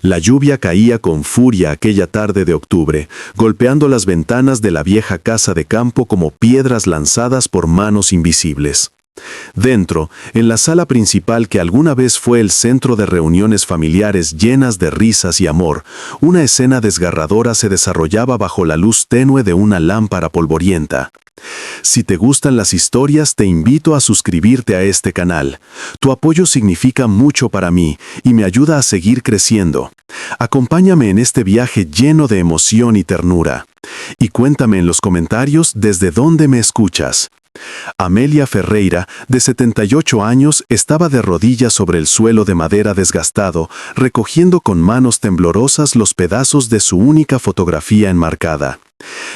La lluvia caía con furia aquella tarde de octubre, golpeando las ventanas de la vieja casa de campo como piedras lanzadas por manos invisibles. Dentro, en la sala principal que alguna vez fue el centro de reuniones familiares llenas de risas y amor, una escena desgarradora se desarrollaba bajo la luz tenue de una lámpara polvorienta. Si te gustan las historias, te invito a suscribirte a este canal. Tu apoyo significa mucho para mí y me ayuda a seguir creciendo. Acompáñame en este viaje lleno de emoción y ternura. Y cuéntame en los comentarios desde dónde me escuchas. Amelia Ferreira, de 78 años, estaba de rodillas sobre el suelo de madera desgastado, recogiendo con manos temblorosas los pedazos de su única fotografía enmarcada.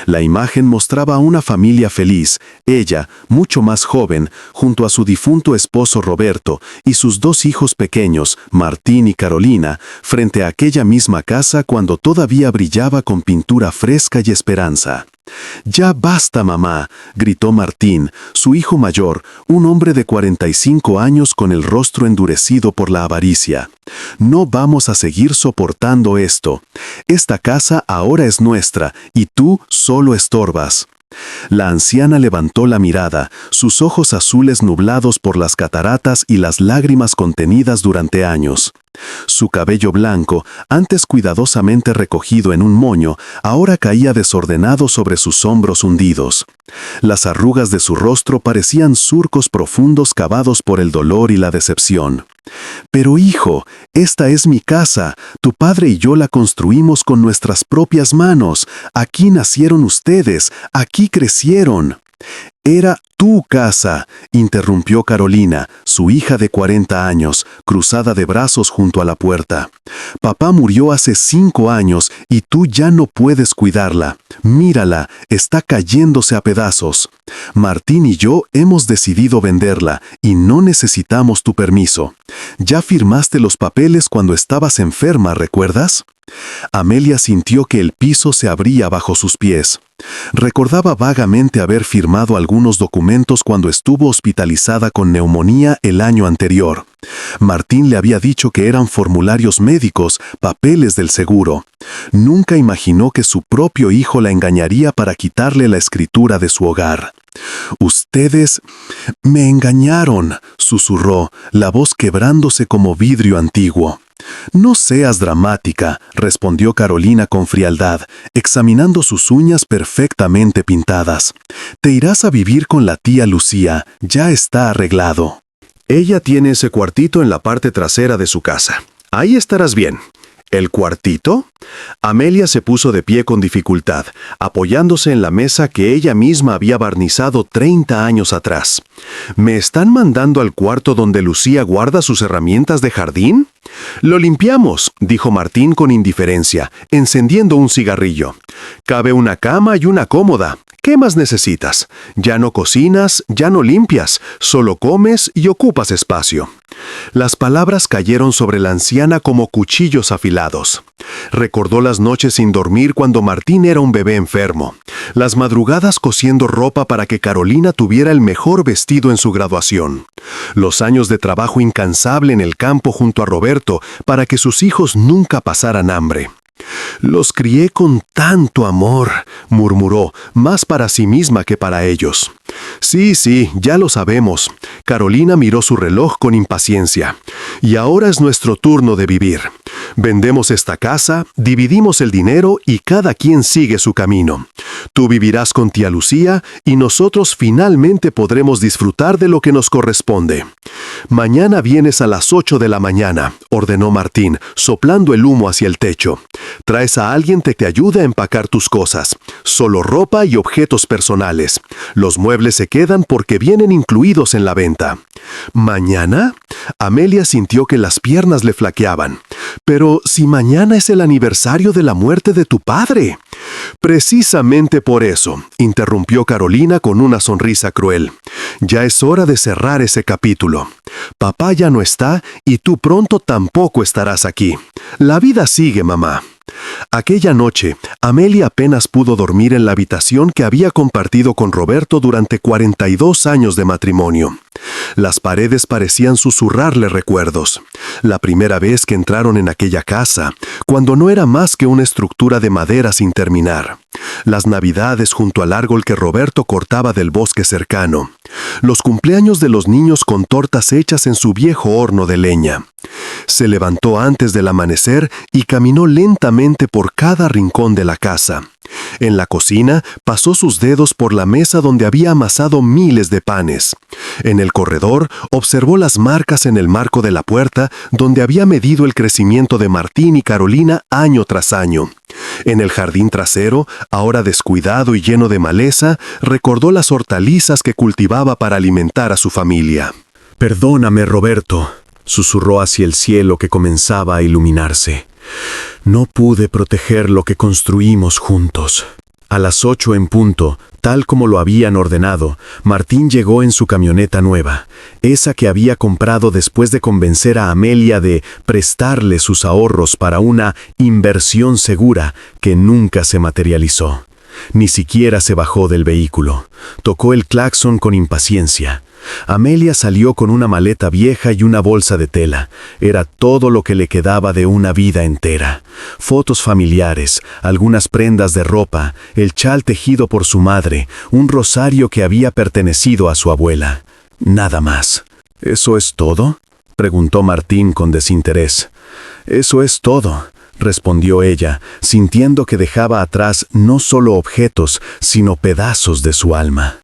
La imagen mostraba a una familia feliz, ella, mucho más joven, junto a su difunto esposo Roberto y sus dos hijos pequeños, Martín y Carolina, frente a aquella misma casa cuando todavía brillaba con pintura fresca y esperanza. «Ya basta, mamá», gritó Martín, su hijo mayor, un hombre de 45 años con el rostro endurecido por la avaricia. «No vamos a seguir soportando esto. Esta casa ahora es nuestra y tú solo estorbas». La anciana levantó la mirada, sus ojos azules nublados por las cataratas y las lágrimas contenidas durante años. Su cabello blanco, antes cuidadosamente recogido en un moño, ahora caía desordenado sobre sus hombros hundidos. Las arrugas de su rostro parecían surcos profundos cavados por el dolor y la decepción. «Pero hijo, esta es mi casa. Tu padre y yo la construimos con nuestras propias manos. Aquí nacieron ustedes, aquí crecieron». «Era tu casa», interrumpió Carolina, su hija de 40 años, cruzada de brazos junto a la puerta. «Papá murió hace 5 años y tú ya no puedes cuidarla. Mírala, está cayéndose a pedazos. Martín y yo hemos decidido venderla y no necesitamos tu permiso. Ya firmaste los papeles cuando estabas enferma, ¿recuerdas?». Amelia sintió que el piso se abría bajo sus pies. Recordaba vagamente haber firmado algunos documentos cuando estuvo hospitalizada con neumonía el año anterior. Martín le había dicho que eran formularios médicos, papeles del seguro. Nunca imaginó que su propio hijo la engañaría para quitarle la escritura de su hogar. «Ustedes me engañaron», susurró, la voz quebrándose como vidrio antiguo. «No seas dramática», respondió Carolina con frialdad, examinando sus uñas perfectamente pintadas. «Te irás a vivir con la tía Lucía, ya está arreglado. Ella tiene ese cuartito en la parte trasera de su casa. Ahí estarás bien». «¿El cuartito?». Amelia se puso de pie con dificultad, apoyándose en la mesa que ella misma había barnizado 30 años atrás. «¿Me están mandando al cuarto donde Lucía guarda sus herramientas de jardín?». «Lo limpiamos», dijo Martín con indiferencia, encendiendo un cigarrillo. «Cabe una cama y una cómoda. ¿Qué más necesitas? Ya no cocinas, ya no limpias, solo comes y ocupas espacio». Las palabras cayeron sobre la anciana como cuchillos afilados. Recordó las noches sin dormir cuando Martín era un bebé enfermo, las madrugadas cosiendo ropa para que Carolina tuviera el mejor vestido en su graduación, los años de trabajo incansable en el campo junto a Roberto para que sus hijos nunca pasaran hambre. «Los crié con tanto amor», murmuró, más para sí misma que para ellos. «Sí, ya lo sabemos». Carolina miró su reloj con impaciencia. «Y ahora es nuestro turno de vivir. Vendemos esta casa, dividimos el dinero y cada quien sigue su camino. Tú vivirás con tía Lucía y nosotros finalmente podremos disfrutar de lo que nos corresponde». «Mañana vienes a las 8 de la mañana», ordenó Martín, soplando el humo hacia el techo. «Traes a alguien que te ayude a empacar tus cosas. Solo ropa y objetos personales. Los muebles se quedan porque vienen incluidos en la venta». «¿Mañana?». Amelia sintió que las piernas le flaqueaban. «Pero si mañana es el aniversario de la muerte de tu padre». «Precisamente por eso», interrumpió Carolina con una sonrisa cruel. «Ya es hora de cerrar ese capítulo. Papá ya no está y tú pronto tampoco estarás aquí. La vida sigue, mamá». Aquella noche, Amelia apenas pudo dormir en la habitación que había compartido con Roberto durante 42 años de matrimonio. Las paredes parecían susurrarle recuerdos. La primera vez que entraron en aquella casa, cuando no era más que una estructura de madera sin terminar. Las navidades junto al árbol que Roberto cortaba del bosque cercano. Los cumpleaños de los niños con tortas hechas en su viejo horno de leña. Se levantó antes del amanecer y caminó lentamente por cada rincón de la casa. En la cocina pasó sus dedos por la mesa donde había amasado miles de panes. En el corredor observó las marcas en el marco de la puerta donde había medido el crecimiento de Martín y Carolina año tras año. En el jardín trasero, ahora descuidado y lleno de maleza, recordó las hortalizas que cultivaba para alimentar a su familia. «Perdóname, Roberto», susurró hacia el cielo que comenzaba a iluminarse. «No pude proteger lo que construimos juntos». A las 8 en punto, tal como lo habían ordenado, Martín llegó en su camioneta nueva, esa que había comprado después de convencer a Amelia de prestarle sus ahorros para una inversión segura que nunca se materializó. Ni siquiera se bajó del vehículo. Tocó el claxon con impaciencia. Amelia salió con una maleta vieja y una bolsa de tela. Era todo lo que le quedaba de una vida entera. Fotos familiares, algunas prendas de ropa, el chal tejido por su madre, un rosario que había pertenecido a su abuela. Nada más. ¿Eso es todo?, preguntó Martín con desinterés. «Eso es todo», respondió ella, sintiendo que dejaba atrás no solo objetos, sino pedazos de su alma.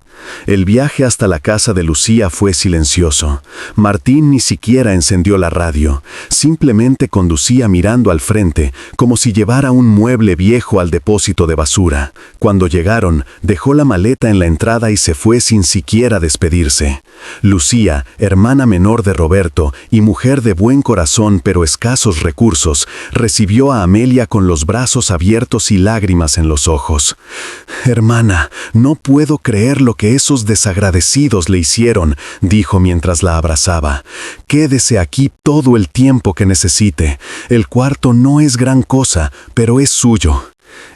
El viaje hasta la casa de Lucía fue silencioso. Martín ni siquiera encendió la radio. Simplemente conducía mirando al frente, como si llevara un mueble viejo al depósito de basura. Cuando llegaron, dejó la maleta en la entrada y se fue sin siquiera despedirse. Lucía, hermana menor de Roberto y mujer de buen corazón pero escasos recursos, recibió a Amelia con los brazos abiertos y lágrimas en los ojos. «Hermana, no puedo creer lo que esos desagradecidos le hicieron», dijo mientras la abrazaba. «Quédese aquí todo el tiempo que necesite. El cuarto no es gran cosa, pero es suyo».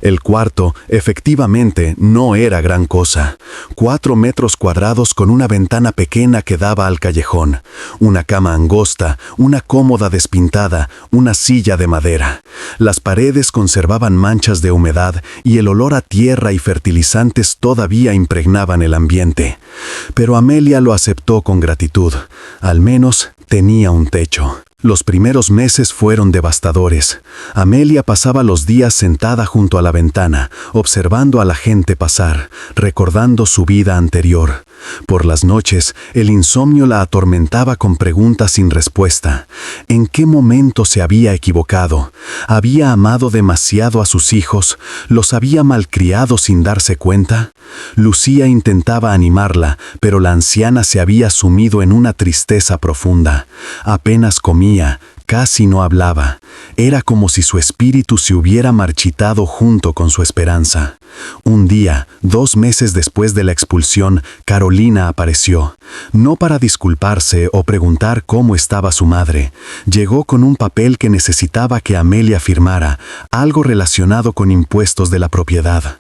El cuarto, efectivamente, no era gran cosa. 4 metros cuadrados con una ventana pequeña que daba al callejón, una cama angosta, una cómoda despintada, una silla de madera. Las paredes conservaban manchas de humedad y el olor a tierra y fertilizantes todavía impregnaban el ambiente. Pero Amelia lo aceptó con gratitud. Al menos tenía un techo. Los primeros meses fueron devastadores. Amelia pasaba los días sentada junto a la ventana, observando a la gente pasar, recordando su vida anterior. Por las noches, el insomnio la atormentaba con preguntas sin respuesta. ¿En qué momento se había equivocado? ¿Había amado demasiado a sus hijos? ¿Los había malcriado sin darse cuenta? Lucía intentaba animarla, pero la anciana se había sumido en una tristeza profunda. Apenas comía, casi no hablaba. Era como si su espíritu se hubiera marchitado junto con su esperanza. Un día, 2 meses después de la expulsión, Carolina apareció. No para disculparse o preguntar cómo estaba su madre. Llegó con un papel que necesitaba que Amelia firmara, algo relacionado con impuestos de la propiedad.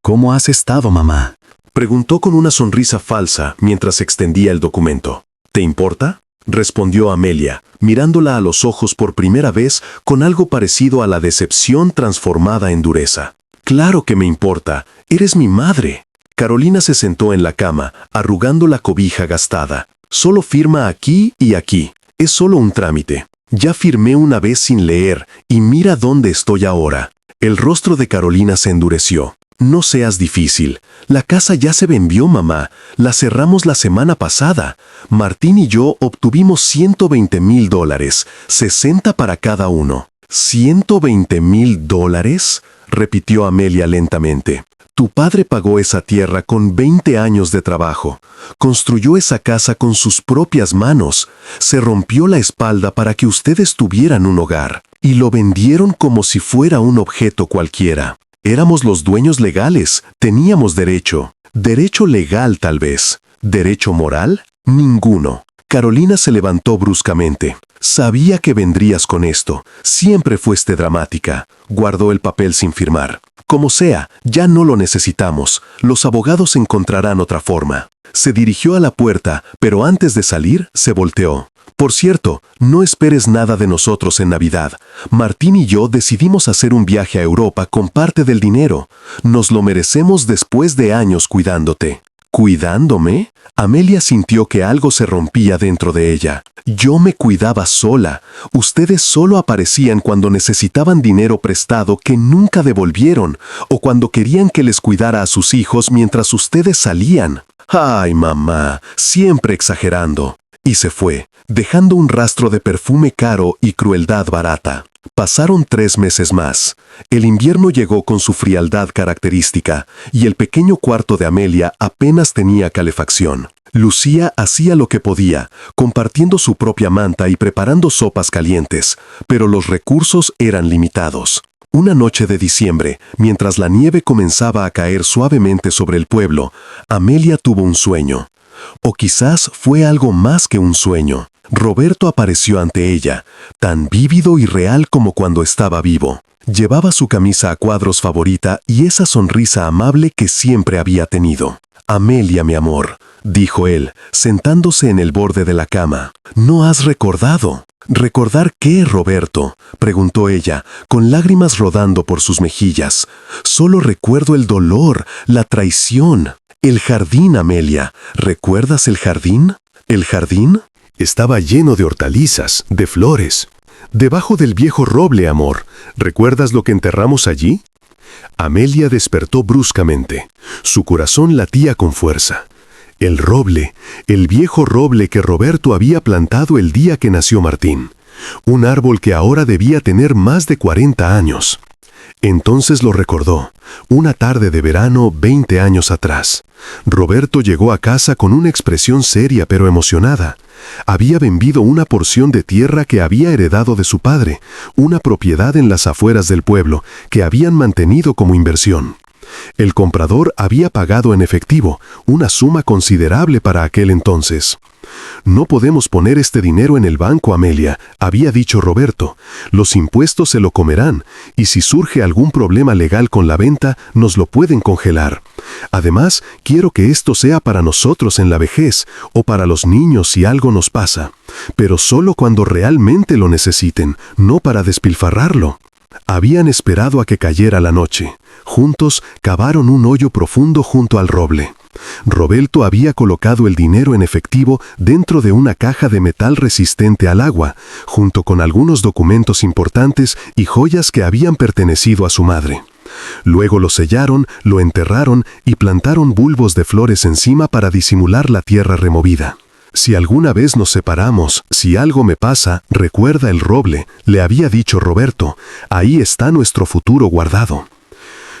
«¿Cómo has estado, mamá?», preguntó con una sonrisa falsa mientras extendía el documento. «¿Te importa?», respondió Amelia, mirándola a los ojos por primera vez con algo parecido a la decepción transformada en dureza. «Claro que me importa. Eres mi madre». Carolina se sentó en la cama, arrugando la cobija gastada. «Solo firma aquí y aquí. Es solo un trámite. Ya firmé una vez sin leer, y mira dónde estoy ahora». El rostro de Carolina se endureció. «No seas difícil. La casa ya se vendió, mamá. La cerramos la semana pasada. Martín y yo obtuvimos $120,000, 60 para cada uno». «¿$120,000?» repitió Amelia lentamente. «Tu padre pagó esa tierra con 20 años de trabajo. Construyó esa casa con sus propias manos. Se rompió la espalda para que ustedes tuvieran un hogar. Y lo vendieron como si fuera un objeto cualquiera. Éramos los dueños legales. Teníamos derecho. Derecho legal tal vez. ¿Derecho moral? Ninguno. Carolina se levantó bruscamente. Sabía que vendrías con esto. Siempre fuiste dramática. Guardó el papel sin firmar. Como sea, ya no lo necesitamos. Los abogados encontrarán otra forma. Se dirigió a la puerta, pero antes de salir, se volteó. Por cierto, no esperes nada de nosotros en Navidad. Martín y yo decidimos hacer un viaje a Europa con parte del dinero. Nos lo merecemos después de años cuidándote. ¿Cuidándome? Amelia sintió que algo se rompía dentro de ella. Yo me cuidaba sola. Ustedes solo aparecían cuando necesitaban dinero prestado que nunca devolvieron, o cuando querían que les cuidara a sus hijos mientras ustedes salían. Ay, mamá, siempre exagerando. Y se fue, dejando un rastro de perfume caro y crueldad barata. Pasaron 3 meses más. El invierno llegó con su frialdad característica, y el pequeño cuarto de Amelia apenas tenía calefacción. Lucía hacía lo que podía, compartiendo su propia manta y preparando sopas calientes, pero los recursos eran limitados. Una noche de diciembre, mientras la nieve comenzaba a caer suavemente sobre el pueblo, Amelia tuvo un sueño. O quizás fue algo más que un sueño. Roberto apareció ante ella, tan vívido y real como cuando estaba vivo. Llevaba su camisa a cuadros favorita y esa sonrisa amable que siempre había tenido. «Amelia, mi amor», dijo él, sentándose en el borde de la cama. «¿No has recordado?» «¿Recordar qué, Roberto?», preguntó ella, con lágrimas rodando por sus mejillas. «Solo recuerdo el dolor, la traición». «El jardín, Amelia. ¿Recuerdas el jardín?» «¿El jardín?» Estaba lleno de hortalizas, de flores. Debajo del viejo roble, amor. ¿Recuerdas lo que enterramos allí? Amelia despertó bruscamente. Su corazón latía con fuerza. El roble, el viejo roble que Roberto había plantado el día que nació Martín. Un árbol que ahora debía tener más de 40 años. Entonces lo recordó, una tarde de verano 20 años atrás. Roberto llegó a casa con una expresión seria pero emocionada. Había vendido una porción de tierra que había heredado de su padre, una propiedad en las afueras del pueblo, que habían mantenido como inversión. El comprador había pagado en efectivo, una suma considerable para aquel entonces. «No podemos poner este dinero en el banco, Amelia», había dicho Roberto. «Los impuestos se lo comerán, y si surge algún problema legal con la venta, nos lo pueden congelar. Además, quiero que esto sea para nosotros en la vejez, o para los niños si algo nos pasa. Pero solo cuando realmente lo necesiten, no para despilfarrarlo». Habían esperado a que cayera la noche. Juntos cavaron un hoyo profundo junto al roble. Roberto había colocado el dinero en efectivo dentro de una caja de metal resistente al agua, junto con algunos documentos importantes y joyas que habían pertenecido a su madre. Luego lo sellaron, lo enterraron y plantaron bulbos de flores encima para disimular la tierra removida. «Si alguna vez nos separamos, si algo me pasa, recuerda el roble», le había dicho Roberto. «Ahí está nuestro futuro guardado».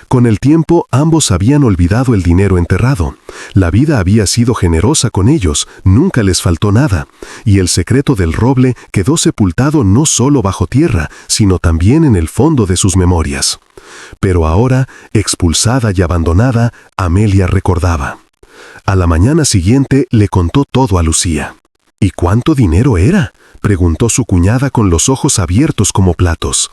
Con el tiempo, ambos habían olvidado el dinero enterrado. La vida había sido generosa con ellos, nunca les faltó nada, y el secreto del roble quedó sepultado no solo bajo tierra, sino también en el fondo de sus memorias. Pero ahora, expulsada y abandonada, Amelia recordaba. A la mañana siguiente le contó todo a Lucía. «¿Y cuánto dinero era?», preguntó su cuñada con los ojos abiertos como platos.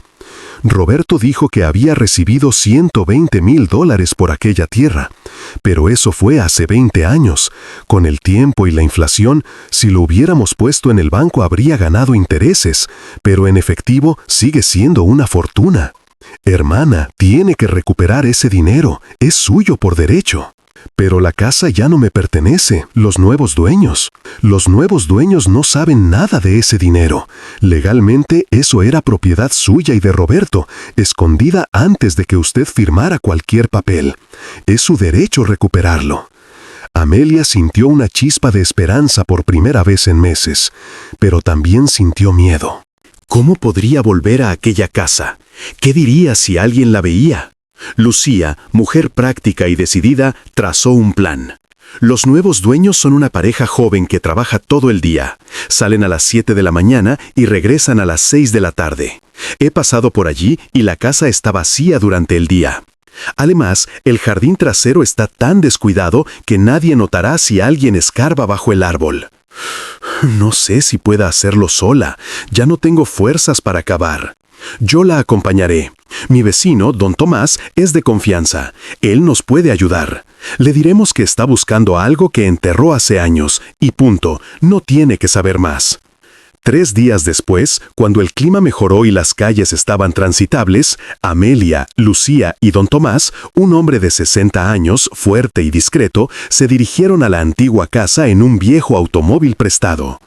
Roberto dijo que había recibido $120,000 por aquella tierra, pero eso fue hace 20 años. Con el tiempo y la inflación, si lo hubiéramos puesto en el banco habría ganado intereses, pero en efectivo sigue siendo una fortuna. Hermana, tiene que recuperar ese dinero, es suyo por derecho. Pero la casa ya no me pertenece, los nuevos dueños. Los nuevos dueños no saben nada de ese dinero. Legalmente eso era propiedad suya y de Roberto, escondida antes de que usted firmara cualquier papel. Es su derecho recuperarlo». Amelia sintió una chispa de esperanza por primera vez en meses, pero también sintió miedo. ¿Cómo podría volver a aquella casa? ¿Qué diría si alguien la veía? Lucía, mujer práctica y decidida, trazó un plan. Los nuevos dueños son una pareja joven que trabaja todo el día. Salen a las 7 de la mañana y regresan a las 6 de la tarde. He pasado por allí y la casa está vacía durante el día. Además, el jardín trasero está tan descuidado que nadie notará si alguien escarba bajo el árbol. No sé si pueda hacerlo sola. Ya no tengo fuerzas para cavar. Yo la acompañaré. Mi vecino, don Tomás, es de confianza. Él nos puede ayudar. Le diremos que está buscando algo que enterró hace años, y punto, no tiene que saber más. 3 días después, cuando el clima mejoró y las calles estaban transitables, Amelia, Lucía y don Tomás, un hombre de 60 años, fuerte y discreto, se dirigieron a la antigua casa en un viejo automóvil prestado.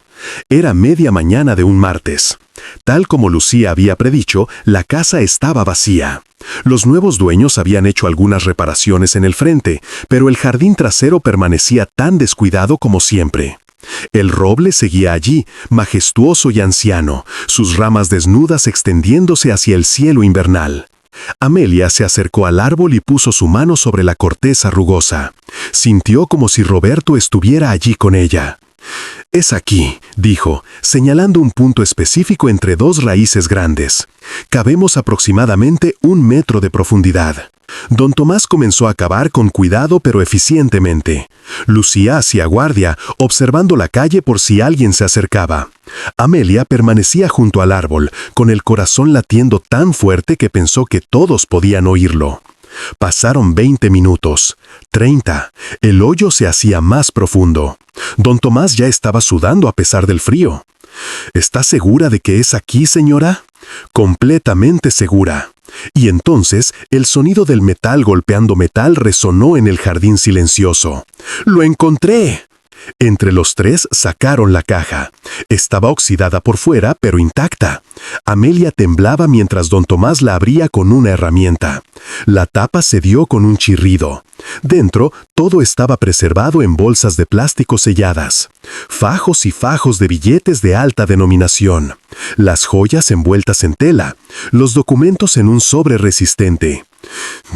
Era media mañana de un martes. Tal como Lucía había predicho, la casa estaba vacía. Los nuevos dueños habían hecho algunas reparaciones en el frente, pero el jardín trasero permanecía tan descuidado como siempre. El roble seguía allí, majestuoso y anciano, sus ramas desnudas extendiéndose hacia el cielo invernal. Amelia se acercó al árbol y puso su mano sobre la corteza rugosa. Sintió como si Roberto estuviera allí con ella. «Es aquí», dijo, señalando un punto específico entre 2 raíces grandes. «Cabemos aproximadamente 1 metro de profundidad». Don Tomás comenzó a cavar con cuidado pero eficientemente. Lucía hacía guardia, observando la calle por si alguien se acercaba. Amelia permanecía junto al árbol, con el corazón latiendo tan fuerte que pensó que todos podían oírlo. Pasaron 20 minutos, 30. El hoyo se hacía más profundo. Don Tomás ya estaba sudando a pesar del frío. «¿Está segura de que es aquí, señora?» «Completamente segura». Y entonces el sonido del metal golpeando metal resonó en el jardín silencioso. «¡Lo encontré!». Entre los 3 sacaron la caja. Estaba oxidada por fuera, pero intacta. Amelia temblaba mientras don Tomás la abría con una herramienta. La tapa cedió con un chirrido. Dentro, todo estaba preservado en bolsas de plástico selladas. Fajos y fajos de billetes de alta denominación. Las joyas envueltas en tela. Los documentos en un sobre resistente.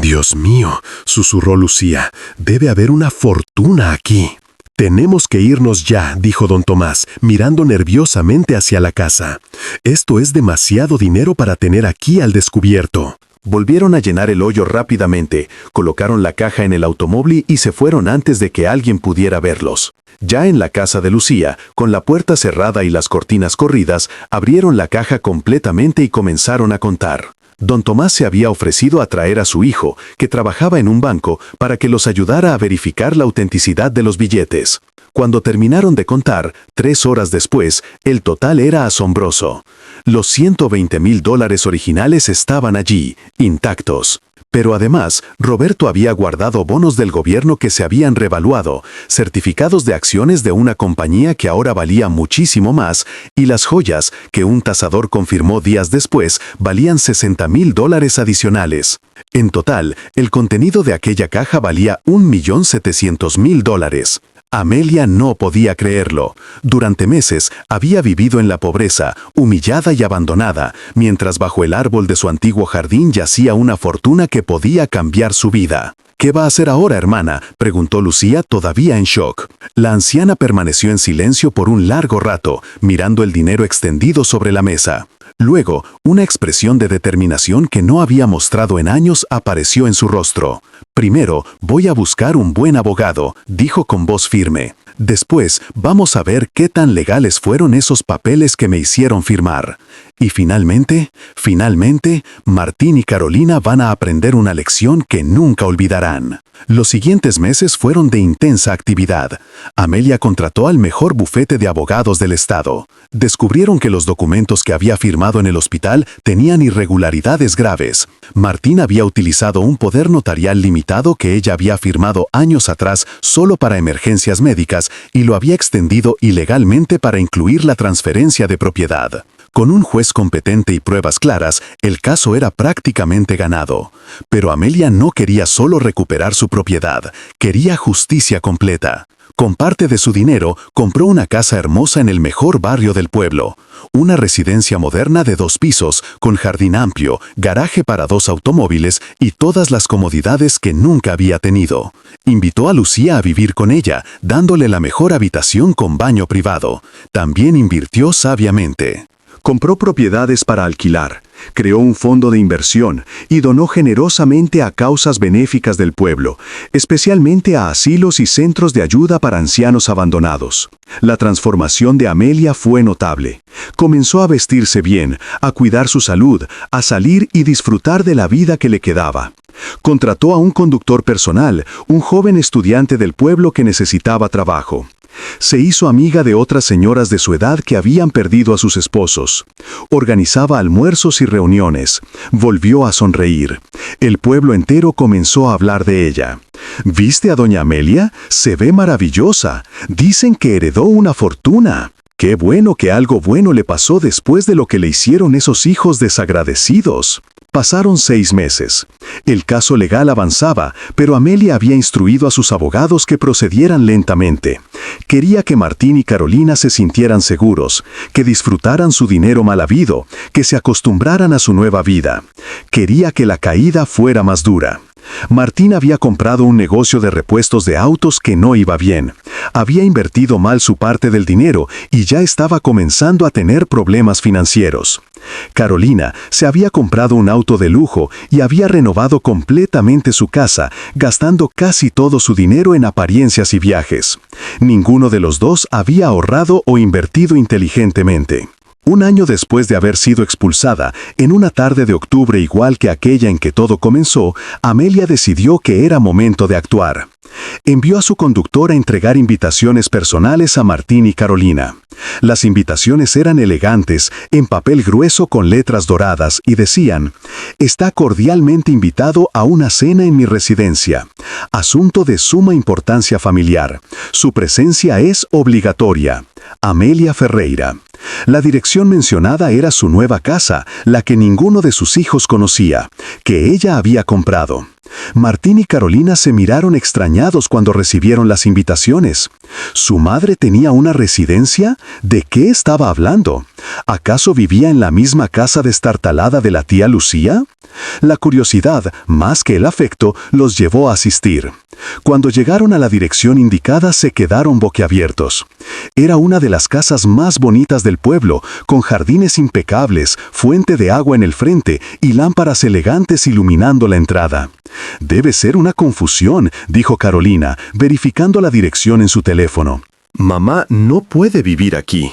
«Dios mío», susurró Lucía, «debe haber una fortuna aquí». «Tenemos que irnos ya», dijo don Tomás, mirando nerviosamente hacia la casa. «Esto es demasiado dinero para tener aquí al descubierto». Volvieron a llenar el hoyo rápidamente, colocaron la caja en el automóvil y se fueron antes de que alguien pudiera verlos. Ya en la casa de Lucía, con la puerta cerrada y las cortinas corridas, abrieron la caja completamente y comenzaron a contar. Don Tomás se había ofrecido a traer a su hijo, que trabajaba en un banco, para que los ayudara a verificar la autenticidad de los billetes. Cuando terminaron de contar, 3 horas después, el total era asombroso. Los $120,000 originales estaban allí, intactos. Pero además, Roberto había guardado bonos del gobierno que se habían revaluado, certificados de acciones de una compañía que ahora valía muchísimo más, y las joyas, que un tasador confirmó días después, valían $60,000 adicionales. En total, el contenido de aquella caja valía $1,700,000. Amelia no podía creerlo. Durante meses había vivido en la pobreza, humillada y abandonada, mientras bajo el árbol de su antiguo jardín yacía una fortuna que podía cambiar su vida. «¿Qué va a hacer ahora, hermana?», preguntó Lucía, todavía en shock. La anciana permaneció en silencio por un largo rato, mirando el dinero extendido sobre la mesa. Luego, una expresión de determinación que no había mostrado en años apareció en su rostro. «Primero, voy a buscar un buen abogado», dijo con voz firme. «Después, vamos a ver qué tan legales fueron esos papeles que me hicieron firmar. Y finalmente, Martín y Carolina van a aprender una lección que nunca olvidarán». Los siguientes meses fueron de intensa actividad. Amelia contrató al mejor bufete de abogados del estado. Descubrieron que los documentos que había firmado en el hospital tenían irregularidades graves. Martín había utilizado un poder notarial limitado que ella había firmado años atrás solo para emergencias médicas y lo había extendido ilegalmente para incluir la transferencia de propiedad. Con un juez competente y pruebas claras, el caso era prácticamente ganado. Pero Amelia no quería solo recuperar su propiedad, quería justicia completa. Con parte de su dinero, compró una casa hermosa en el mejor barrio del pueblo. Una residencia moderna de 2 pisos, con jardín amplio, garaje para 2 automóviles y todas las comodidades que nunca había tenido. Invitó a Lucía a vivir con ella, dándole la mejor habitación con baño privado. También invirtió sabiamente. Compró propiedades para alquilar, creó un fondo de inversión y donó generosamente a causas benéficas del pueblo, especialmente a asilos y centros de ayuda para ancianos abandonados. La transformación de Amelia fue notable. Comenzó a vestirse bien, a cuidar su salud, a salir y disfrutar de la vida que le quedaba. Contrató a un conductor personal, un joven estudiante del pueblo que necesitaba trabajo. Se hizo amiga de otras señoras de su edad que habían perdido a sus esposos. Organizaba almuerzos y reuniones. Volvió a sonreír. El pueblo entero comenzó a hablar de ella. ¿Viste a doña Amelia? Se ve maravillosa. Dicen que heredó una fortuna. Qué bueno que algo bueno le pasó después de lo que le hicieron esos hijos desagradecidos. Pasaron 6 meses. El caso legal avanzaba, pero Amelia había instruido a sus abogados que procedieran lentamente. Quería que Martín y Carolina se sintieran seguros, que disfrutaran su dinero mal habido, que se acostumbraran a su nueva vida. Quería que la caída fuera más dura. Martín había comprado un negocio de repuestos de autos que no iba bien. Había invertido mal su parte del dinero y ya estaba comenzando a tener problemas financieros. Carolina se había comprado un auto de lujo y había renovado completamente su casa, gastando casi todo su dinero en apariencias y viajes. Ninguno de los dos había ahorrado o invertido inteligentemente. Un año después de haber sido expulsada, en una tarde de octubre igual que aquella en que todo comenzó, Amelia decidió que era momento de actuar. Envió a su conductor a entregar invitaciones personales a Martín y Carolina. Las invitaciones eran elegantes, en papel grueso con letras doradas, y decían: «Está cordialmente invitado a una cena en mi residencia. Asunto de suma importancia familiar. Su presencia es obligatoria. Amelia Ferreira». La dirección mencionada era su nueva casa, la que ninguno de sus hijos conocía, que ella había comprado. Martín y Carolina se miraron extrañados cuando recibieron las invitaciones. ¿Su madre tenía una residencia? ¿De qué estaba hablando? ¿Acaso vivía en la misma casa destartalada de la tía Lucía? La curiosidad, más que el afecto, los llevó a asistir. Cuando llegaron a la dirección indicada, se quedaron boquiabiertos. Era una de las casas más bonitas del pueblo, con jardines impecables, fuente de agua en el frente y lámparas elegantes iluminando la entrada. «Debe ser una confusión», dijo Carolina, verificando la dirección en su teléfono. Mamá no puede vivir aquí.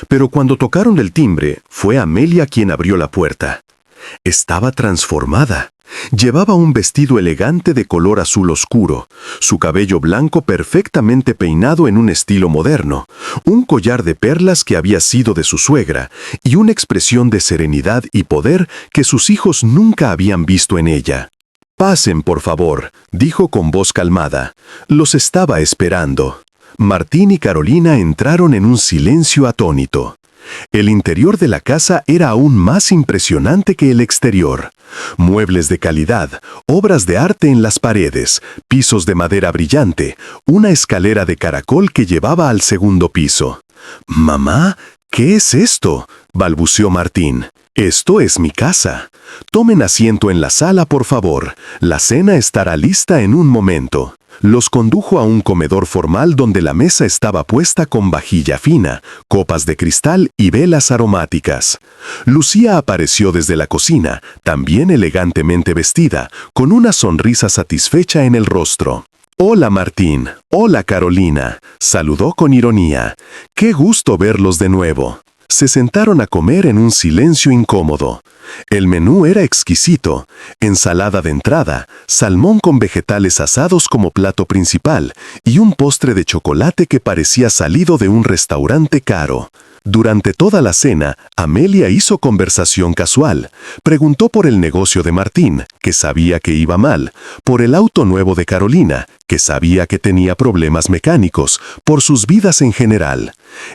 Pero cuando tocaron el timbre, fue Amelia quien abrió la puerta. Estaba transformada. Llevaba un vestido elegante de color azul oscuro, su cabello blanco perfectamente peinado en un estilo moderno, un collar de perlas que había sido de su suegra y una expresión de serenidad y poder que sus hijos nunca habían visto en ella. «Pasen, por favor», dijo con voz calmada. «Los estaba esperando». Martín y Carolina entraron en un silencio atónito. El interior de la casa era aún más impresionante que el exterior. Muebles de calidad, obras de arte en las paredes, pisos de madera brillante, una escalera de caracol que llevaba al segundo piso. «Mamá, ¿qué es esto?», balbuceó Martín. «Esto es mi casa. Tomen asiento en la sala, por favor. La cena estará lista en un momento». Los condujo a un comedor formal donde la mesa estaba puesta con vajilla fina, copas de cristal y velas aromáticas. Lucía apareció desde la cocina, también elegantemente vestida, con una sonrisa satisfecha en el rostro. «Hola, Martín. Hola, Carolina», saludó con ironía. «Qué gusto verlos de nuevo». Se sentaron a comer en un silencio incómodo. El menú era exquisito: ensalada de entrada, salmón con vegetales asados como plato principal y un postre de chocolate que parecía salido de un restaurante caro. Durante toda la cena, Amelia hizo conversación casual. Preguntó por el negocio de Martín, que sabía que iba mal, por el auto nuevo de Carolina, que sabía que tenía problemas mecánicos, por sus vidas en general.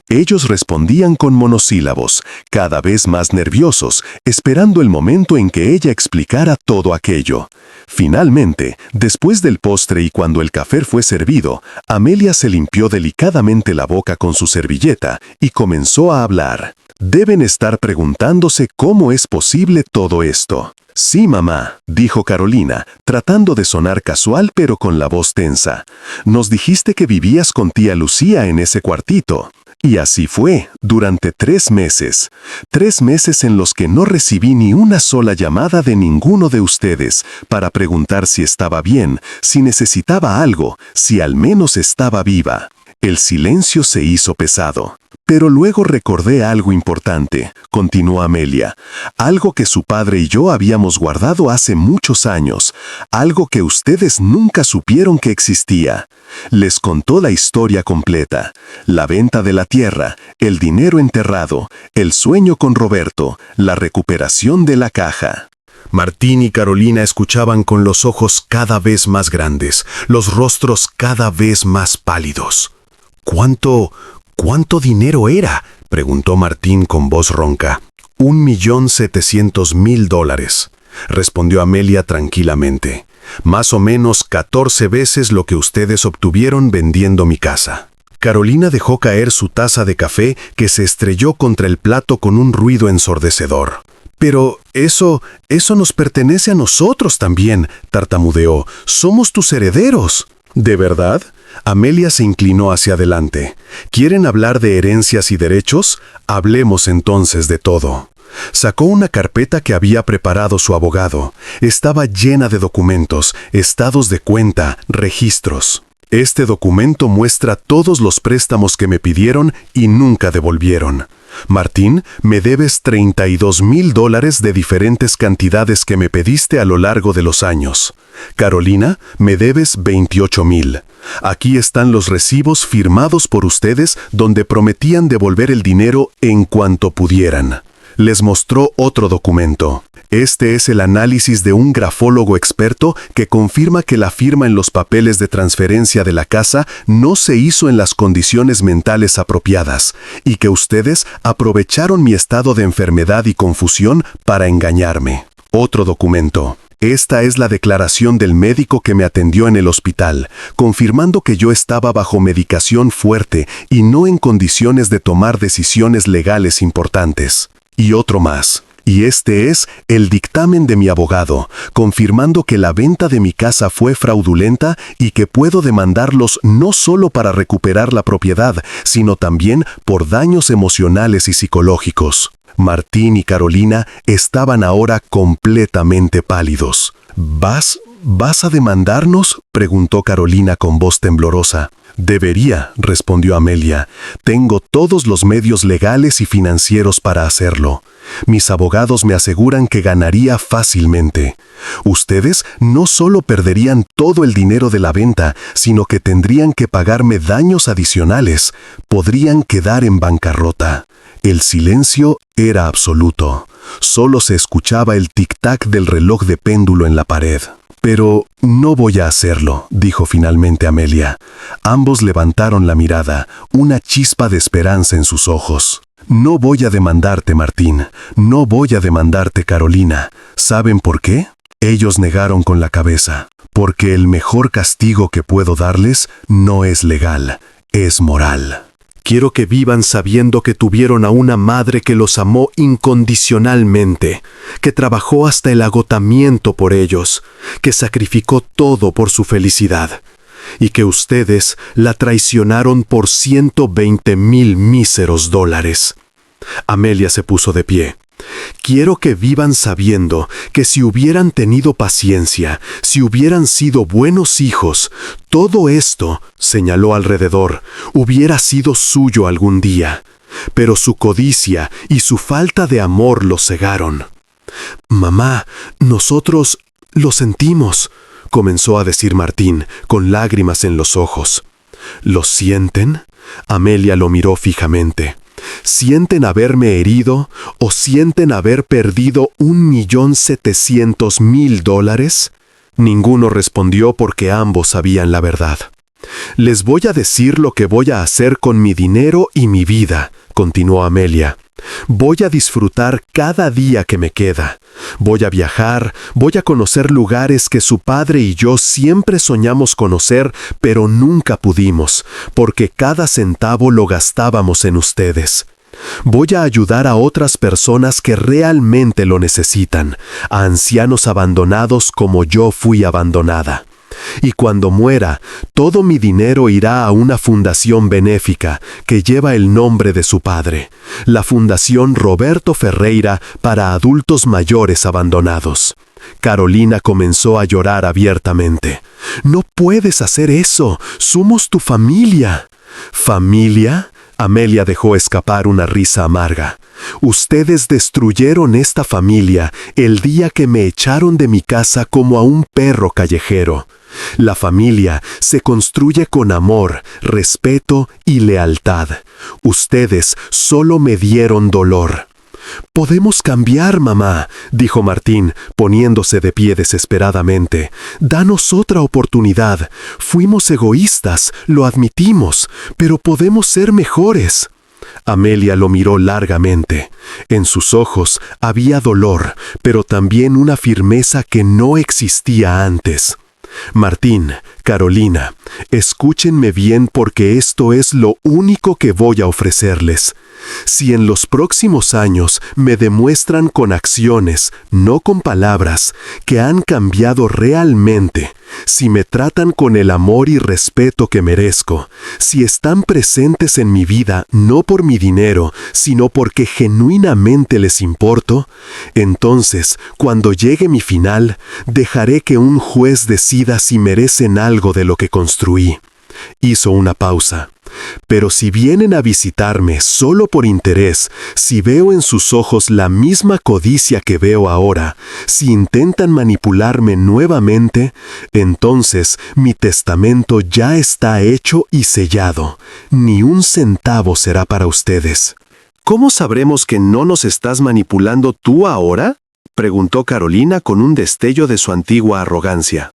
Ellos respondían con monosílabos, cada vez más nerviosos, esperando el momento en que ella explicara todo aquello. Finalmente, después del postre y cuando el café fue servido, Amelia se limpió delicadamente la boca con su servilleta y comenzó a hablar. Deben estar preguntándose cómo es posible todo esto. Sí, mamá, dijo Carolina, tratando de sonar casual pero con la voz tensa. Nos dijiste que vivías con tía Lucía en ese cuartito. Y así fue, durante 3 meses. 3 meses en los que no recibí ni una sola llamada de ninguno de ustedes para preguntar si estaba bien, si necesitaba algo, si al menos estaba viva. El silencio se hizo pesado. Pero luego recordé algo importante, continuó Amelia, algo que su padre y yo habíamos guardado hace muchos años, algo que ustedes nunca supieron que existía. Les contó la historia completa, la venta de la tierra, el dinero enterrado, el sueño con Roberto, la recuperación de la caja. Martín y Carolina escuchaban con los ojos cada vez más grandes, los rostros cada vez más pálidos. ¿Cuánto dinero era?, preguntó Martín con voz ronca. $1.700.000, respondió Amelia tranquilamente. Más o menos 14 veces lo que ustedes obtuvieron vendiendo mi casa. Carolina dejó caer su taza de café que se estrelló contra el plato con un ruido ensordecedor. Pero eso nos pertenece a nosotros también, tartamudeó. Somos tus herederos. ¿De verdad? Amelia se inclinó hacia adelante. ¿Quieren hablar de herencias y derechos? Hablemos entonces de todo. Sacó una carpeta que había preparado su abogado. Estaba llena de documentos, estados de cuenta, registros. Este documento muestra todos los préstamos que me pidieron y nunca devolvieron. Martín, me debes $32,000 de diferentes cantidades que me pediste a lo largo de los años. Carolina, me debes $28,000. Aquí están los recibos firmados por ustedes donde prometían devolver el dinero en cuanto pudieran. Les mostró otro documento. Este es el análisis de un grafólogo experto que confirma que la firma en los papeles de transferencia de la casa no se hizo en las condiciones mentales apropiadas y que ustedes aprovecharon mi estado de enfermedad y confusión para engañarme. Otro documento. Esta es la declaración del médico que me atendió en el hospital, confirmando que yo estaba bajo medicación fuerte y no en condiciones de tomar decisiones legales importantes. Y otro más. Y este es el dictamen de mi abogado, confirmando que la venta de mi casa fue fraudulenta y que puedo demandarlos no solo para recuperar la propiedad, sino también por daños emocionales y psicológicos. Martín y Carolina estaban ahora completamente pálidos. ¿Vas a demandarnos?, preguntó Carolina con voz temblorosa. Debería, respondió Amelia. Tengo todos los medios legales y financieros para hacerlo. Mis abogados me aseguran que ganaría fácilmente. Ustedes no solo perderían todo el dinero de la venta, sino que tendrían que pagarme daños adicionales. Podrían quedar en bancarrota. El silencio era absoluto. Solo se escuchaba el tic-tac del reloj de péndulo en la pared. Pero no voy a hacerlo, dijo finalmente Amelia. Ambos levantaron la mirada, una chispa de esperanza en sus ojos. No voy a demandarte, Martín. No voy a demandarte, Carolina. ¿Saben por qué? Ellos negaron con la cabeza. Porque el mejor castigo que puedo darles no es legal, es moral. Quiero que vivan sabiendo que tuvieron a una madre que los amó incondicionalmente, que trabajó hasta el agotamiento por ellos, que sacrificó todo por su felicidad, y que ustedes la traicionaron por $120,000 míseros. Amelia se puso de pie. Quiero que vivan sabiendo que si hubieran tenido paciencia, si hubieran sido buenos hijos, todo esto, señaló alrededor, hubiera sido suyo algún día. Pero su codicia y su falta de amor los cegaron. Mamá, nosotros lo sentimos, comenzó a decir Martín, con lágrimas en los ojos. ¿Lo sienten? Amelia lo miró fijamente. ¿Sienten haberme herido o sienten haber perdido $1.700.000? Ninguno respondió porque ambos sabían la verdad. Les voy a decir lo que voy a hacer con mi dinero y mi vida, continuó Amelia. Voy a disfrutar cada día que me queda. Voy a viajar, voy a conocer lugares que su padre y yo siempre soñamos conocer, pero nunca pudimos, porque cada centavo lo gastábamos en ustedes. Voy a ayudar a otras personas que realmente lo necesitan, a ancianos abandonados como yo fui abandonada. Y cuando muera, todo mi dinero irá a una fundación benéfica que lleva el nombre de su padre, la Fundación Roberto Ferreira para adultos mayores abandonados. Carolina comenzó a llorar abiertamente. «No puedes hacer eso, somos tu familia». «¿Familia?», Amelia dejó escapar una risa amarga. «Ustedes destruyeron esta familia el día que me echaron de mi casa como a un perro callejero. La familia se construye con amor, respeto y lealtad. Ustedes solo me dieron dolor». «Podemos cambiar, mamá», dijo Martín, poniéndose de pie desesperadamente. «Danos otra oportunidad. Fuimos egoístas, lo admitimos, pero podemos ser mejores». Amelia lo miró largamente. En sus ojos había dolor, pero también una firmeza que no existía antes. «Martín, Carolina, escúchenme bien porque esto es lo único que voy a ofrecerles. Si en los próximos años me demuestran con acciones, no con palabras, que han cambiado realmente, si me tratan con el amor y respeto que merezco, si están presentes en mi vida no por mi dinero, sino porque genuinamente les importo, entonces, cuando llegue mi final, dejaré que un juez decida si merecen algo de lo que construí». Hizo una pausa. «Pero si vienen a visitarme solo por interés, si veo en sus ojos la misma codicia que veo ahora, si intentan manipularme nuevamente, entonces mi testamento ya está hecho y sellado. Ni un centavo será para ustedes». «¿Cómo sabremos que no nos estás manipulando tú ahora?», preguntó Carolina con un destello de su antigua arrogancia.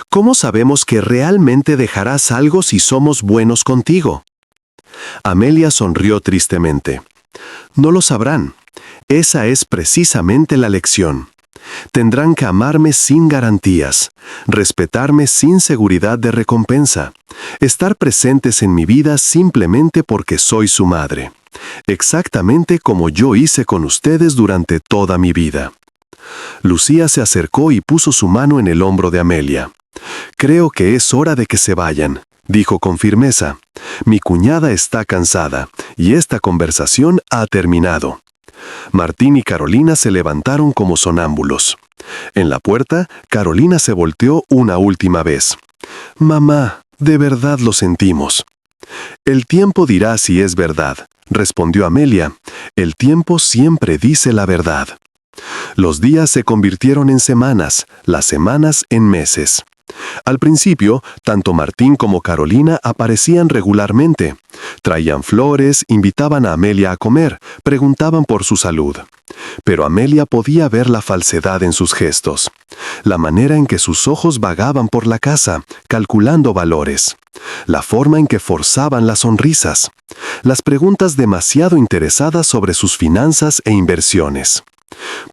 «¿Cómo sabemos que realmente dejarás algo si somos buenos contigo?». Amelia sonrió tristemente. «No lo sabrán. Esa es precisamente la lección. Tendrán que amarme sin garantías, respetarme sin seguridad de recompensa, estar presentes en mi vida simplemente porque soy su madre, exactamente como yo hice con ustedes durante toda mi vida». Lucía se acercó y puso su mano en el hombro de Amelia. «Creo que es hora de que se vayan», dijo con firmeza. «Mi cuñada está cansada, y esta conversación ha terminado». Martín y Carolina se levantaron como sonámbulos. En la puerta, Carolina se volteó una última vez. «Mamá, de verdad lo sentimos». «El tiempo dirá si es verdad», respondió Amelia. «El tiempo siempre dice la verdad». Los días se convirtieron en semanas, las semanas en meses. Al principio, tanto Martín como Carolina aparecían regularmente. Traían flores, invitaban a Amelia a comer, preguntaban por su salud. Pero Amelia podía ver la falsedad en sus gestos, la manera en que sus ojos vagaban por la casa, calculando valores, la forma en que forzaban las sonrisas, las preguntas demasiado interesadas sobre sus finanzas e inversiones.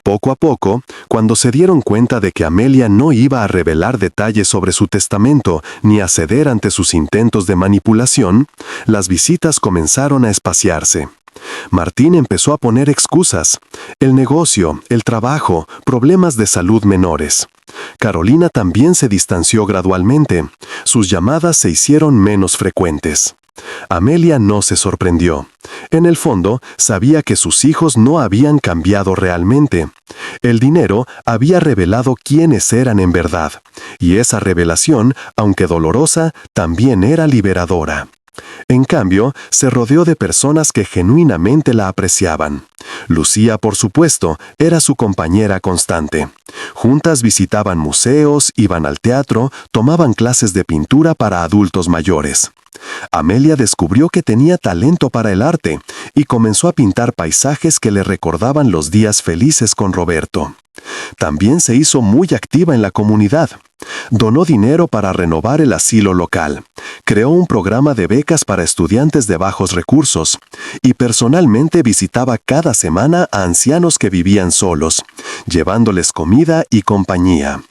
Poco a poco, cuando se dieron cuenta de que Amelia no iba a revelar detalles sobre su testamento ni a ceder ante sus intentos de manipulación, las visitas comenzaron a espaciarse. Martín empezó a poner excusas: el negocio, el trabajo, problemas de salud menores. Carolina también se distanció gradualmente. Sus llamadas se hicieron menos frecuentes. Amelia no se sorprendió. En el fondo, sabía que sus hijos no habían cambiado realmente. El dinero había revelado quiénes eran en verdad, y esa revelación, aunque dolorosa, también era liberadora. En cambio, se rodeó de personas que genuinamente la apreciaban. Lucía, por supuesto, era su compañera constante. Juntas visitaban museos, iban al teatro, tomaban clases de pintura para adultos mayores. Amelia descubrió que tenía talento para el arte y comenzó a pintar paisajes que le recordaban los días felices con Roberto. También se hizo muy activa en la comunidad. Donó dinero para renovar el asilo local, creó un programa de becas para estudiantes de bajos recursos y personalmente visitaba cada semana a ancianos que vivían solos, llevándoles comida y compañía.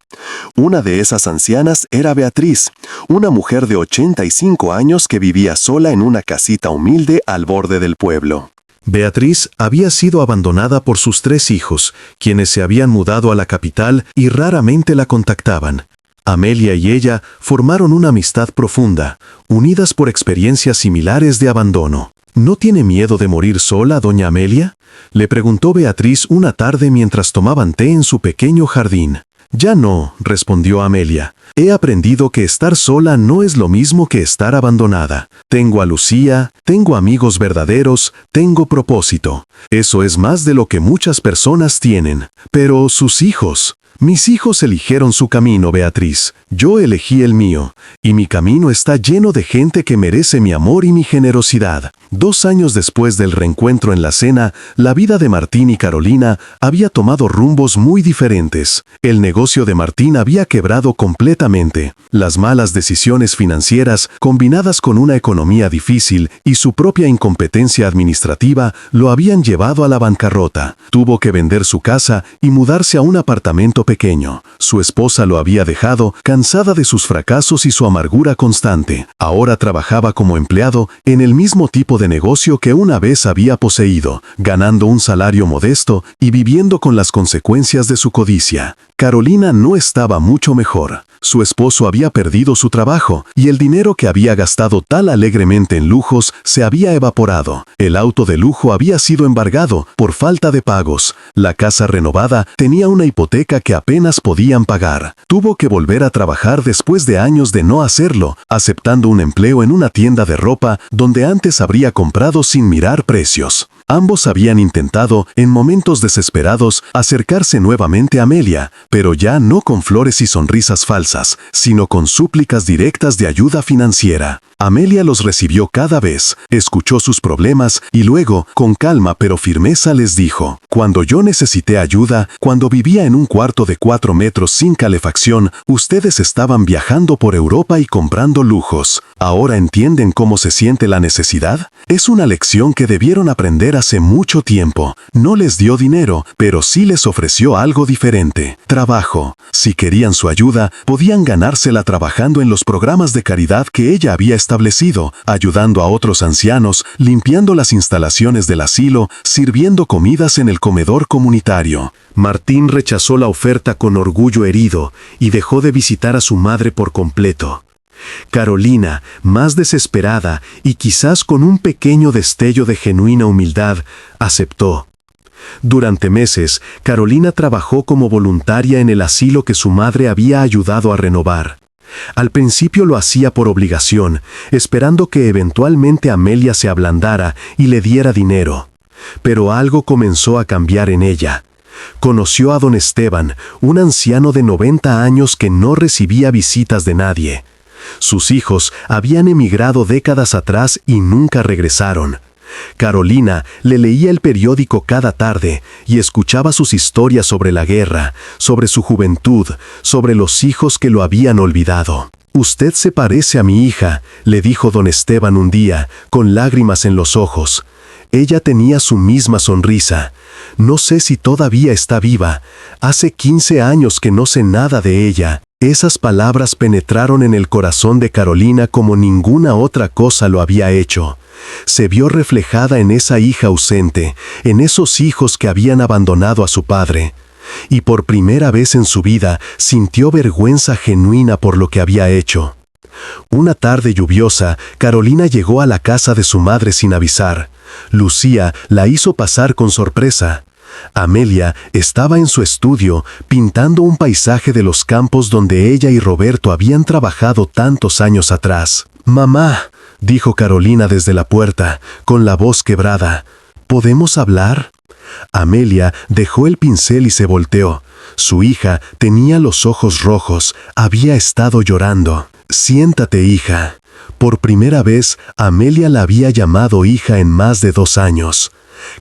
Una de esas ancianas era Beatriz, una mujer de 85 años que vivía sola en una casita humilde al borde del pueblo. Beatriz había sido abandonada por sus 3 hijos, quienes se habían mudado a la capital y raramente la contactaban. Amelia y ella formaron una amistad profunda, unidas por experiencias similares de abandono. ¿No tiene miedo de morir sola, doña Amelia?, le preguntó Beatriz una tarde mientras tomaban té en su pequeño jardín. Ya no, respondió Amelia. He aprendido que estar sola no es lo mismo que estar abandonada. Tengo a Lucía, tengo amigos verdaderos, tengo propósito. Eso es más de lo que muchas personas tienen. Pero sus hijos... Mis hijos eligieron su camino, Beatriz. Yo elegí el mío, y mi camino está lleno de gente que merece mi amor y mi generosidad. 2 años después del reencuentro en la cena, la vida de Martín y Carolina había tomado rumbos muy diferentes. El negocio de Martín había quebrado completamente. Las malas decisiones financieras, combinadas con una economía difícil y su propia incompetencia administrativa, lo habían llevado a la bancarrota. Tuvo que vender su casa y mudarse a un apartamento pequeño. Su esposa lo había dejado, cansada de sus fracasos y su amargura constante. Ahora trabajaba como empleado en el mismo tipo de negocio que una vez había poseído, ganando un salario modesto y viviendo con las consecuencias de su codicia. Carolina no estaba mucho mejor. Su esposo había perdido su trabajo y el dinero que había gastado tan alegremente en lujos se había evaporado. El auto de lujo había sido embargado por falta de pagos. La casa renovada tenía una hipoteca que apenas podían pagar. Tuvo que volver a trabajar después de años de no hacerlo, aceptando un empleo en una tienda de ropa donde antes habría comprado sin mirar precios. Ambos habían intentado, en momentos desesperados, acercarse nuevamente a Amelia, pero ya no con flores y sonrisas falsas, sino con súplicas directas de ayuda financiera. Amelia los recibió cada vez, escuchó sus problemas y luego, con calma pero firmeza les dijo: «Cuando yo necesité ayuda, cuando vivía en un cuarto de 4 metros sin calefacción, ustedes estaban viajando por Europa y comprando lujos. ¿Ahora entienden cómo se siente la necesidad? Es una lección que debieron aprender hace mucho tiempo. No les dio dinero, pero sí les ofreció algo diferente: trabajo. Si querían su ayuda, podían ganársela trabajando en los programas de caridad que ella había establecido, ayudando a otros ancianos, limpiando las instalaciones del asilo, sirviendo comidas en el comedor comunitario». Martín rechazó la oferta con orgullo herido y dejó de visitar a su madre por completo. Carolina, más desesperada y quizás con un pequeño destello de genuina humildad, aceptó. Durante meses, Carolina trabajó como voluntaria en el asilo que su madre había ayudado a renovar. Al principio lo hacía por obligación, esperando que eventualmente Amelia se ablandara y le diera dinero. Pero algo comenzó a cambiar en ella. Conoció a don Esteban, un anciano de 90 años que no recibía visitas de nadie. Sus hijos habían emigrado décadas atrás y nunca regresaron. Carolina le leía el periódico cada tarde y escuchaba sus historias sobre la guerra, sobre su juventud, sobre los hijos que lo habían olvidado. «Usted se parece a mi hija», le dijo don Esteban un día, con lágrimas en los ojos. Ella tenía su misma sonrisa. «No sé si todavía está viva. Hace 15 años que no sé nada de ella». Esas palabras penetraron en el corazón de Carolina como ninguna otra cosa lo había hecho. Se vio reflejada en esa hija ausente, en esos hijos que habían abandonado a su padre. Y por primera vez en su vida sintió vergüenza genuina por lo que había hecho. Una tarde lluviosa, Carolina llegó a la casa de su madre sin avisar. Lucía la hizo pasar con sorpresa. Amelia estaba en su estudio pintando un paisaje de los campos donde ella y Roberto habían trabajado tantos años atrás. «Mamá», dijo Carolina desde la puerta, con la voz quebrada, «¿podemos hablar?». Amelia dejó el pincel y se volteó. Su hija tenía los ojos rojos, había estado llorando. «Siéntate, hija». Por primera vez, Amelia la había llamado hija en más de 2 años.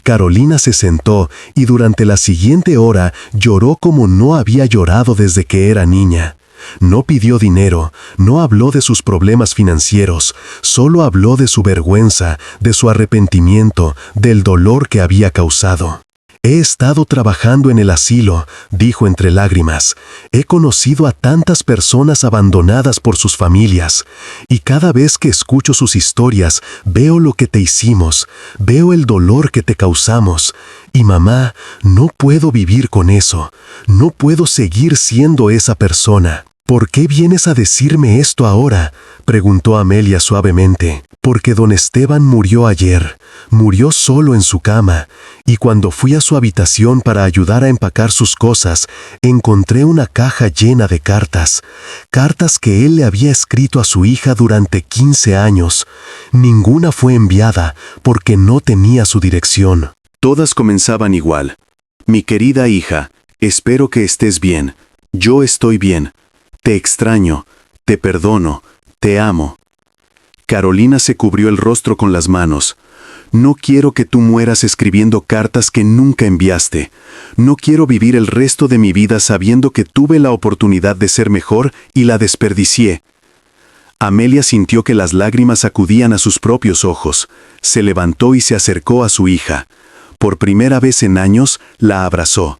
Carolina se sentó y durante la siguiente hora lloró como no había llorado desde que era niña. No pidió dinero, no habló de sus problemas financieros, solo habló de su vergüenza, de su arrepentimiento, del dolor que había causado. He estado trabajando en el asilo, dijo entre lágrimas. He conocido a tantas personas abandonadas por sus familias, y cada vez que escucho sus historias, veo lo que te hicimos, veo el dolor que te causamos. Y mamá, no puedo vivir con eso, no puedo seguir siendo esa persona. ¿Por qué vienes a decirme esto ahora?, preguntó Amelia suavemente. Porque don Esteban murió ayer, murió solo en su cama, y cuando fui a su habitación para ayudar a empacar sus cosas, encontré una caja llena de cartas, cartas que él le había escrito a su hija durante 15 años. Ninguna fue enviada porque no tenía su dirección. Todas comenzaban igual. Mi querida hija, espero que estés bien. Yo estoy bien. Te extraño, te perdono, te amo. Carolina se cubrió el rostro con las manos. No quiero que tú mueras escribiendo cartas que nunca enviaste. No quiero vivir el resto de mi vida sabiendo que tuve la oportunidad de ser mejor y la desperdicié. Amelia sintió que las lágrimas acudían a sus propios ojos. Se levantó y se acercó a su hija. Por primera vez en años, la abrazó.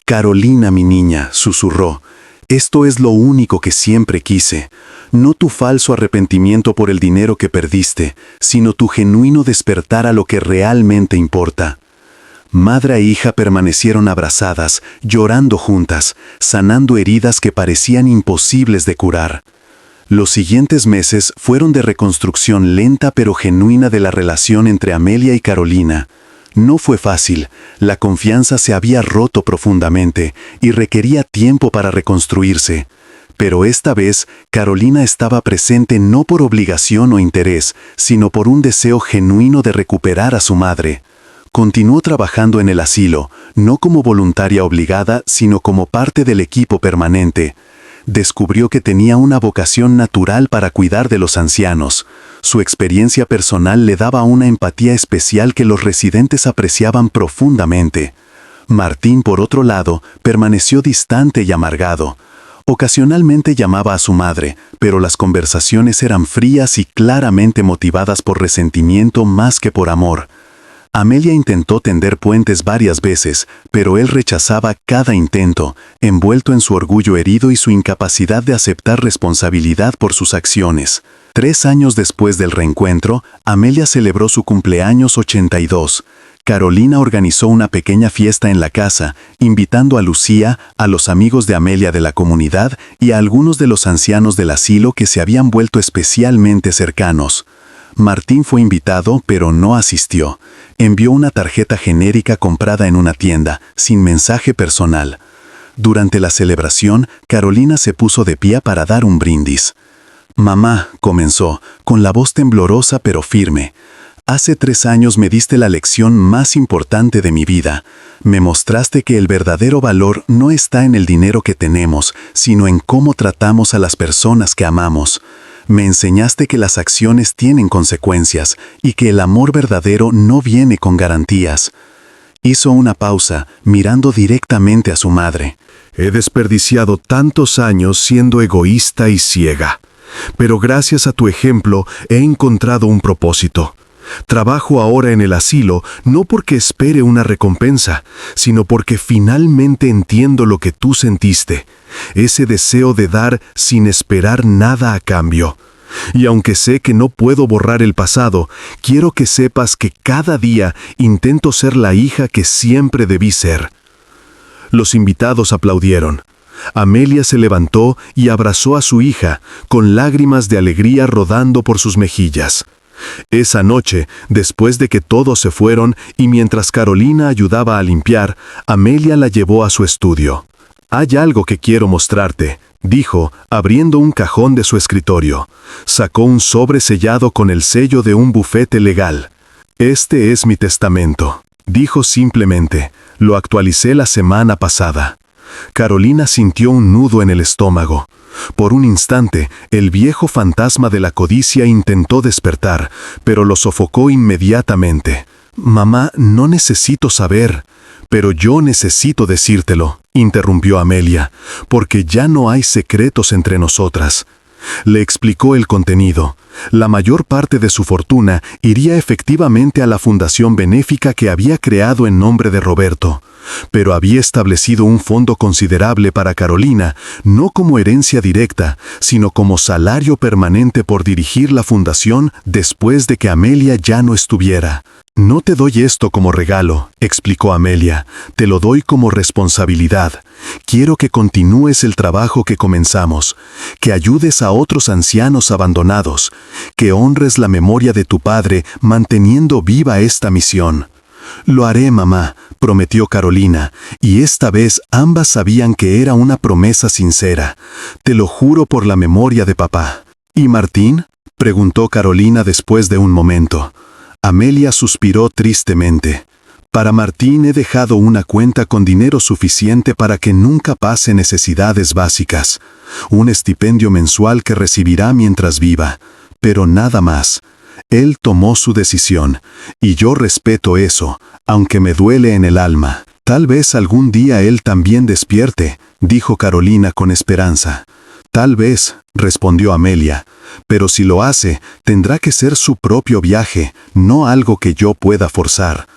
Carolina, mi niña, susurró. Esto es lo único que siempre quise. No tu falso arrepentimiento por el dinero que perdiste, sino tu genuino despertar a lo que realmente importa. Madre e hija permanecieron abrazadas, llorando juntas, sanando heridas que parecían imposibles de curar. Los siguientes meses fueron de reconstrucción lenta pero genuina de la relación entre Amelia y Carolina. No fue fácil, la confianza se había roto profundamente y requería tiempo para reconstruirse. Pero esta vez, Carolina estaba presente no por obligación o interés, sino por un deseo genuino de recuperar a su madre. Continuó trabajando en el asilo, no como voluntaria obligada, sino como parte del equipo permanente. Descubrió que tenía una vocación natural para cuidar de los ancianos. Su experiencia personal le daba una empatía especial que los residentes apreciaban profundamente. Martín, por otro lado, permaneció distante y amargado. Ocasionalmente llamaba a su madre, pero las conversaciones eran frías y claramente motivadas por resentimiento más que por amor. Amelia intentó tender puentes varias veces, pero él rechazaba cada intento, envuelto en su orgullo herido y su incapacidad de aceptar responsabilidad por sus acciones. 3 años después del reencuentro, Amelia celebró su cumpleaños 82. Carolina organizó una pequeña fiesta en la casa, invitando a Lucía, a los amigos de Amelia de la comunidad y a algunos de los ancianos del asilo que se habían vuelto especialmente cercanos. Martín fue invitado, pero no asistió. Envió una tarjeta genérica comprada en una tienda, sin mensaje personal. Durante la celebración, Carolina se puso de pie para dar un brindis. «Mamá», comenzó, con la voz temblorosa pero firme. «Hace 3 años me diste la lección más importante de mi vida. Me mostraste que el verdadero valor no está en el dinero que tenemos, sino en cómo tratamos a las personas que amamos. Me enseñaste que las acciones tienen consecuencias y que el amor verdadero no viene con garantías». Hizo una pausa, mirando directamente a su madre. He desperdiciado tantos años siendo egoísta y ciega. Pero gracias a tu ejemplo he encontrado un propósito. Trabajo ahora en el asilo no porque espere una recompensa, sino porque finalmente entiendo lo que tú sentiste, ese deseo de dar sin esperar nada a cambio. Y aunque sé que no puedo borrar el pasado, quiero que sepas que cada día intento ser la hija que siempre debí ser. Los invitados aplaudieron. Amelia se levantó y abrazó a su hija, con lágrimas de alegría rodando por sus mejillas. Esa noche, después de que todos se fueron y mientras Carolina ayudaba a limpiar, Amelia la llevó a su estudio. «Hay algo que quiero mostrarte», dijo, abriendo un cajón de su escritorio. Sacó un sobre sellado con el sello de un bufete legal. «Este es mi testamento», dijo simplemente. «Lo actualicé la semana pasada». Carolina sintió un nudo en el estómago. Por un instante, el viejo fantasma de la codicia intentó despertar, pero lo sofocó inmediatamente. «Mamá, no necesito saber». «Pero yo necesito decírtelo», interrumpió Amelia, «porque ya no hay secretos entre nosotras». Le explicó el contenido. La mayor parte de su fortuna iría efectivamente a la fundación benéfica que había creado en nombre de Roberto, pero había establecido un fondo considerable para Carolina, no como herencia directa, sino como salario permanente por dirigir la fundación después de que Amelia ya no estuviera. «No te doy esto como regalo», explicó Amelia, «te lo doy como responsabilidad. Quiero que continúes el trabajo que comenzamos, que ayudes a otros ancianos abandonados, que honres la memoria de tu padre manteniendo viva esta misión». «Lo haré, mamá», prometió Carolina, y esta vez ambas sabían que era una promesa sincera. «Te lo juro por la memoria de papá». «¿Y Martín?», preguntó Carolina después de un momento. Amelia suspiró tristemente. «Para Martín he dejado una cuenta con dinero suficiente para que nunca pase necesidades básicas. Un estipendio mensual que recibirá mientras viva, pero nada más. Él tomó su decisión, y yo respeto eso, aunque me duele en el alma. Tal vez algún día él también despierte», dijo Carolina con esperanza. «Tal vez», respondió Amelia, «pero si lo hace, tendrá que ser su propio viaje, no algo que yo pueda forzar.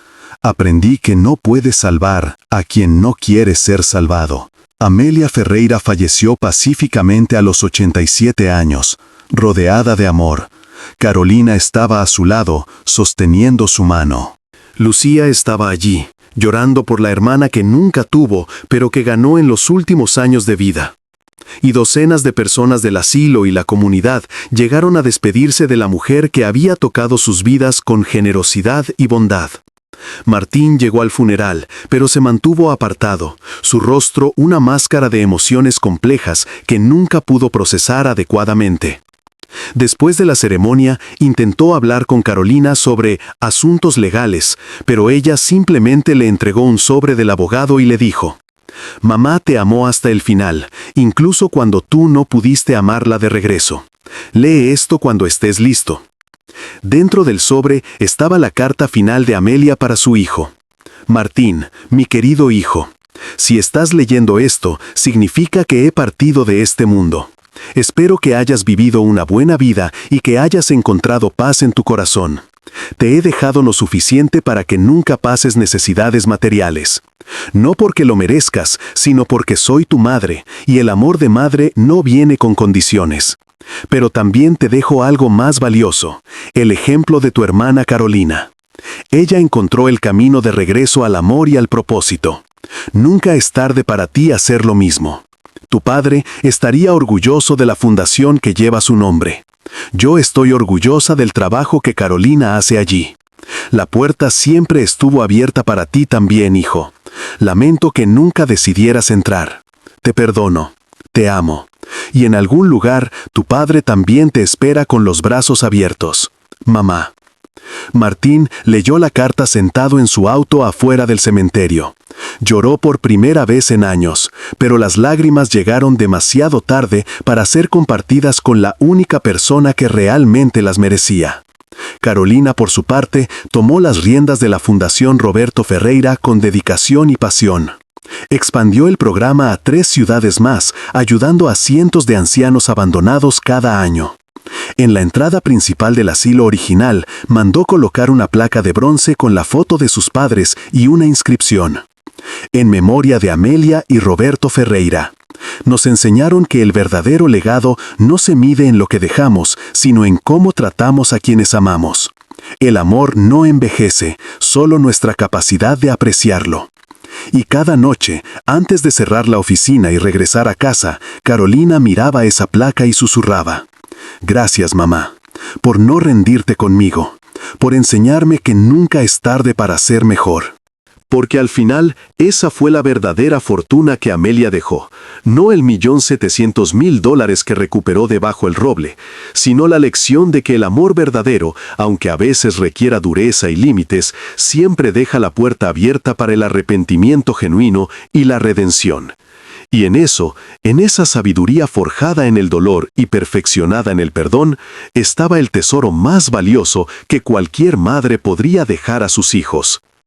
Aprendí que no puedes salvar a quien no quiere ser salvado». Amelia Ferreira falleció pacíficamente a los 87 años, rodeada de amor. Carolina estaba a su lado, sosteniendo su mano. Lucía estaba allí, llorando por la hermana que nunca tuvo, pero que ganó en los últimos años de vida. Y docenas de personas del asilo y la comunidad llegaron a despedirse de la mujer que había tocado sus vidas con generosidad y bondad. Martín llegó al funeral, pero se mantuvo apartado, su rostro una máscara de emociones complejas que nunca pudo procesar adecuadamente. Después de la ceremonia, intentó hablar con Carolina sobre asuntos legales, pero ella simplemente le entregó un sobre del abogado y le dijo: «Mamá te amó hasta el final, incluso cuando tú no pudiste amarla de regreso. Lee esto cuando estés listo». Dentro del sobre estaba la carta final de Amelia para su hijo. «Martín, mi querido hijo, si estás leyendo esto, significa que he partido de este mundo. Espero que hayas vivido una buena vida y que hayas encontrado paz en tu corazón. Te he dejado lo suficiente para que nunca pases necesidades materiales. No porque lo merezcas, sino porque soy tu madre, y el amor de madre no viene con condiciones. Pero también te dejo algo más valioso, el ejemplo de tu hermana Carolina. Ella encontró el camino de regreso al amor y al propósito. Nunca es tarde para ti hacer lo mismo. Tu padre estaría orgulloso de la fundación que lleva su nombre. Yo estoy orgullosa del trabajo que Carolina hace allí. La puerta siempre estuvo abierta para ti también, hijo. Lamento que nunca decidieras entrar. Te perdono. Te amo. Y en algún lugar tu padre también te espera con los brazos abiertos. Mamá». Martín leyó la carta sentado en su auto afuera del cementerio. Lloró por primera vez en años, pero las lágrimas llegaron demasiado tarde para ser compartidas con la única persona que realmente las merecía. Carolina, por su parte, tomó las riendas de la Fundación Roberto Ferreira con dedicación y pasión. Expandió el programa a 3 ciudades más, ayudando a cientos de ancianos abandonados cada año. En la entrada principal del asilo original, mandó colocar una placa de bronce con la foto de sus padres y una inscripción: «En memoria de Amelia y Roberto Ferreira». Nos enseñaron que el verdadero legado no se mide en lo que dejamos, sino en cómo tratamos a quienes amamos. El amor no envejece, solo nuestra capacidad de apreciarlo. Y cada noche, antes de cerrar la oficina y regresar a casa, Carolina miraba esa placa y susurraba: «Gracias, mamá, por no rendirte conmigo, por enseñarme que nunca es tarde para ser mejor». Porque al final, esa fue la verdadera fortuna que Amelia dejó, no el $1.700.000 que recuperó debajo el roble, sino la lección de que el amor verdadero, aunque a veces requiera dureza y límites, siempre deja la puerta abierta para el arrepentimiento genuino y la redención. Y en esa sabiduría forjada en el dolor y perfeccionada en el perdón, estaba el tesoro más valioso que cualquier madre podría dejar a sus hijos.